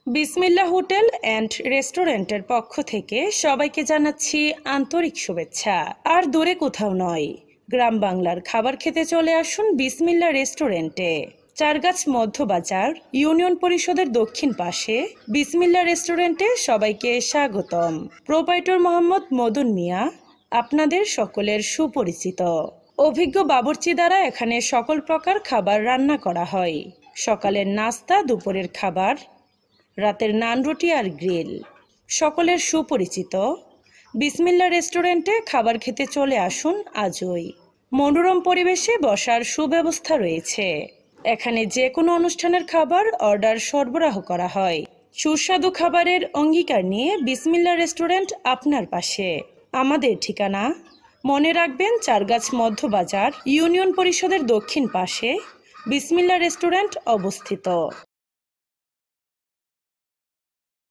বিসমিল্লাহ hotel and রেস্টুরেন্টের পক্ষ থেকে সবাইকে জানাচ্ছি আন্তরিক শুভেচ্ছা। আর দূরে কোথাও নয়, গ্রাম বাংলার খাবার খেতে চলে আসুন বিসমিল্লাহ রেস্টুরেন্টে। চারগাছ মধ্যবাজার ইউনিয়ন পরিষদের দক্ষিণ পাশে বিসমিল্লাহ রেস্টুরেন্টে সবাইকে স্বাগতম। প্রোপাইটর মোহাম্মদ মদন মিয়া আপনাদের সকলের সুপরিচিত। অভিজ্ঞ বাবুর্চি দ্বারা এখানে সকল প্রকার খাবার রান্না করা হয়। সকালের নাস্তা, দুপুরের খাবার, রাতের নান রুটি আর গ্রিল সকলের সুপরিচিত। বিসমিল্লাহ রেস্টুরেন্টে খাবার খেতে চলে আসুন আজই। মনোরম পরিবেশে বসার সুব্যবস্থা রয়েছে। এখানে যে কোনো অনুষ্ঠানের খাবার অর্ডার সরবরাহ করা হয়। সুস্বাদু খাবারের অঙ্গীকার নিয়ে বিসমিল্লাহ রেস্টুরেন্ট আপনার পাশে। আমাদের ঠিকানা মনে রাখবেন, চারগাছ মধ্যবাজার ইউনিয়ন পরিষদের দক্ষিণ পাশে বিসমিল্লাহ রেস্টুরেন্ট অবস্থিত।